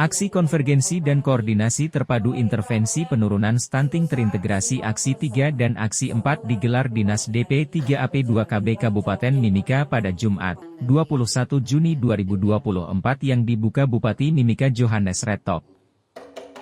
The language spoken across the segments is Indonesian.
Aksi konvergensi dan koordinasi terpadu intervensi penurunan stunting terintegrasi Aksi 3 dan Aksi 4 digelar Dinas DP 3AP2KB Kabupaten Mimika pada Jumat, 21 Juni 2024 yang dibuka Bupati Mimika Johannes Redtop.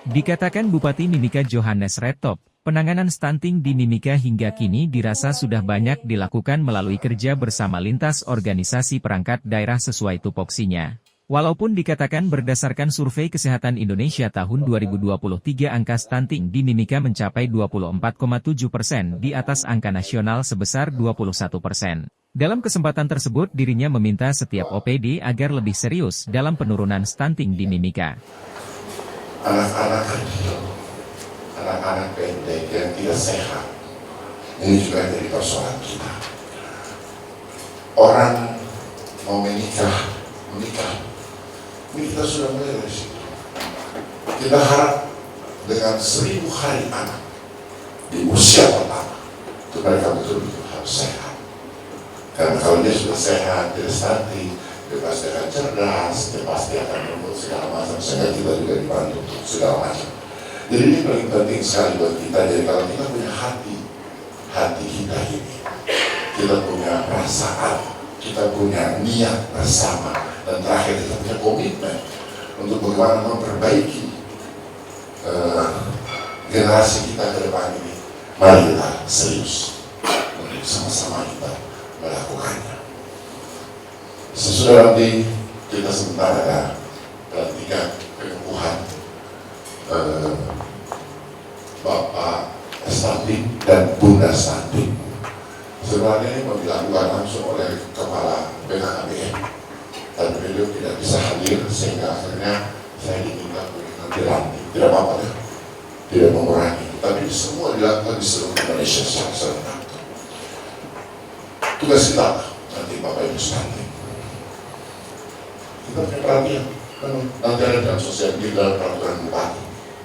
Dikatakan Bupati Mimika Johannes Redtop, penanganan stunting di Mimika hingga kini dirasa sudah banyak dilakukan melalui kerja bersama lintas organisasi perangkat daerah sesuai tupoksinya. Walaupun dikatakan berdasarkan Survei Kesehatan Indonesia tahun 2023 angka stunting di Mimika mencapai 24,7% di atas angka nasional sebesar 21%. Dalam kesempatan tersebut dirinya meminta setiap OPD agar lebih serius dalam penurunan stunting di Mimika. Anak-anak kecil, anak-anak pendek yang tidak sehat, ini juga jadi persoalan kita. Orang mau menikah, ini kita sudah mulai dari situ. Kita harap dengan 1000 hari anak di usia pertama, itu mereka betul-betul harus sehat. Karena kalau dia sudah sehat, dia stunting, dia pasti akan cerdas, dia pasti akan merebut segala macam, sehingga kita juga dibantu untuk segala macam. Jadi ini paling penting sekali buat kita. Jadi kalau kita punya hati kita ini, kita punya perasaan, kita punya niat bersama, dan terakhir kita punya komitmen untuk bagaimana memperbaiki generasi kita ke depan ini. Mari kita serius untuk sama-sama kita melakukannya. Sesudah nanti kita sebentar ada pelantikan pengukuhan Bapak stunting dan Bunda stunting. Sebenarnya ini mau dilakukan langsung oleh Kepala BKKBN, dan beliau tidak bisa hadir sehingga akhirnya saya diminta untuk nanti lantik. Tidak apa-apa ya, tidak mengurangi, tapi semua dilakukan di seluruh Indonesia secara serentak. Tugas kita nanti Bapak Ibu stunting. Kita punya perhatian, nanti ada dalam sosial di dalam peraturan bupati,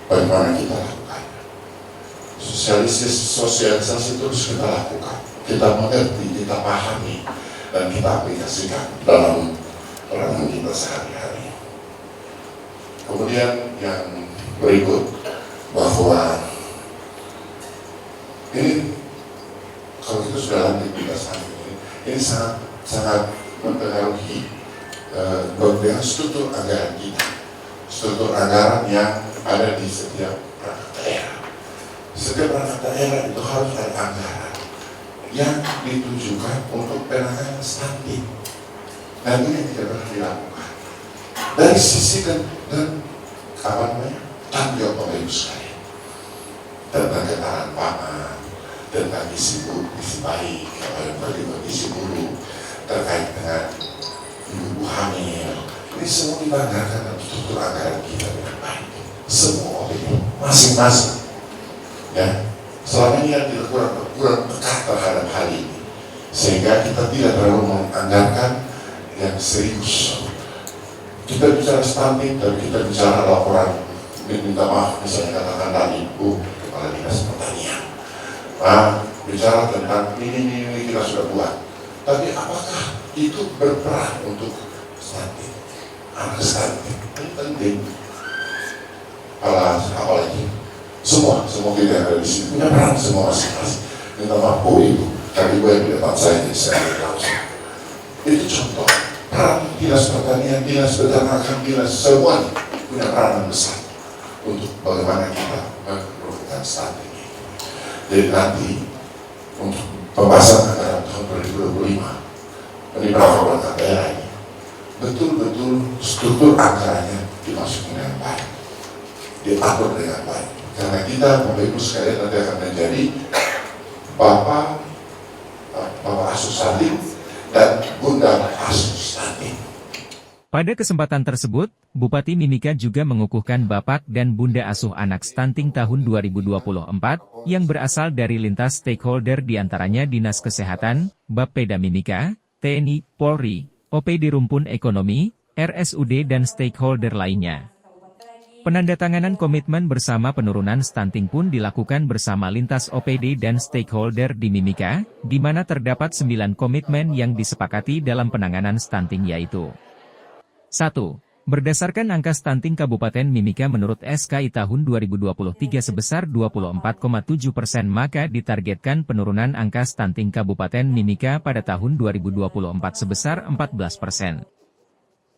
bagaimana kita lakukan. Sosialisasi terus kita lakukan, kita mengerti, kita pahami, dan kita aplikasikan dalam peranan kita sehari-hari. Kemudian yang berikut, bahwa ini kalau kita sudah lanjut kita saat ini sangat mempengaruhi dengan struktur anggaran kita, struktur anggaran yang ada di setiap perangkat daerah. Setiap perangkat daerah itu harus ada anggaran yang ditujukan untuk penanganan stunting. Dan ini tidak pernah dilakukan. Dari sisi dan tanggung jawab Bapak Ibu sekalian tentang ketahanan pangan, tentang gizi baik, gizi buruk, terkait dengan ibu hamil. Ini semua dianggarkan dalam struktur anggaran kita dengan baik. Semua OPD masing-masing. Ya, selama ini kita kurang dekat terhadap hal ini, sehingga kita tidak terlalu menganggarkan yang serius. Kita bicara stunting, dan kita bicara laporan, minta maaf misalnya katakan tadi Ibu Kepala Dinas Pertanian, bicara tentang ini kita sudah buat, tapi apakah itu berperan untuk stunting? Anak stunting ini penting. Apalagi semua kita yang ada di sini punya peran semua masing-masing. Minta maaf Ibu, tapi Ibu yang di depan saya ini saya langsung. Itu contoh peran Dinas Pertanian, Dinas Peternakan, Dinas semuanya punya peran besar untuk bagaimana kita menurunkan stunting ini. Jadi nanti untuk pembahasan anggaran tahun 2025 di perangkat daerah ini betul-betul struktur anggarannya dimasukin dengan baik, diatur dengan baik. Karena kita, Bapak Ibu sekalian, nanti akan menjadi Bapak asuh stunting dan Bunda asuh stunting. Pada kesempatan tersebut, Bupati Mimika juga mengukuhkan Bapak dan Bunda asuh anak stunting tahun 2024, yang berasal dari lintas stakeholder diantaranya Dinas Kesehatan, Bapeda Mimika, TNI, Polri, OPD Rumpun Ekonomi, RSUD dan stakeholder lainnya. Penandatanganan komitmen bersama penurunan stunting pun dilakukan bersama lintas OPD dan stakeholder di Mimika, di mana terdapat 9 komitmen yang disepakati dalam penanganan stunting yaitu 1. Berdasarkan angka stunting Kabupaten Mimika menurut SKI tahun 2023 sebesar 24,7%, maka ditargetkan penurunan angka stunting Kabupaten Mimika pada tahun 2024 sebesar 14%.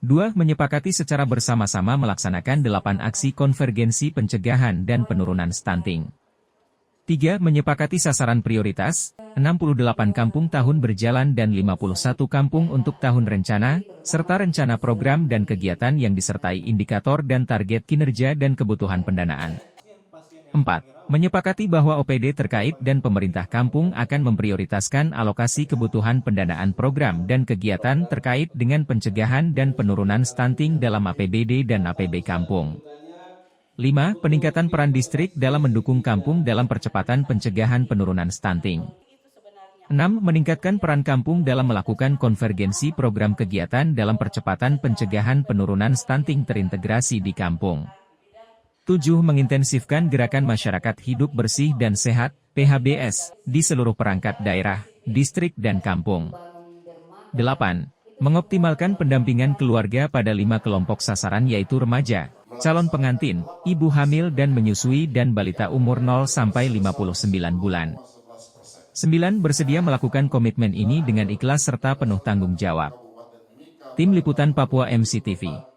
2. Menyepakati secara bersama-sama melaksanakan 8 aksi konvergensi pencegahan dan penurunan stunting. 3. Menyepakati sasaran prioritas, 68 kampung tahun berjalan dan 51 kampung untuk tahun rencana, serta rencana program dan kegiatan yang disertai indikator dan target kinerja dan kebutuhan pendanaan. 4. Menyepakati bahwa OPD terkait dan pemerintah kampung akan memprioritaskan alokasi kebutuhan pendanaan program dan kegiatan terkait dengan pencegahan dan penurunan stunting dalam APBD dan APB kampung. 5. Peningkatan peran distrik dalam mendukung kampung dalam percepatan pencegahan penurunan stunting. 6. Meningkatkan peran kampung dalam melakukan konvergensi program kegiatan dalam percepatan pencegahan penurunan stunting terintegrasi di kampung. 7. Mengintensifkan gerakan masyarakat hidup bersih dan sehat, PHBS, di seluruh perangkat daerah, distrik dan kampung. 8. Mengoptimalkan pendampingan keluarga pada 5 kelompok sasaran yaitu remaja, calon pengantin, ibu hamil dan menyusui dan balita umur 0-59 bulan. 9. Bersedia melakukan komitmen ini dengan ikhlas serta penuh tanggung jawab. Tim Liputan Papua MCTV.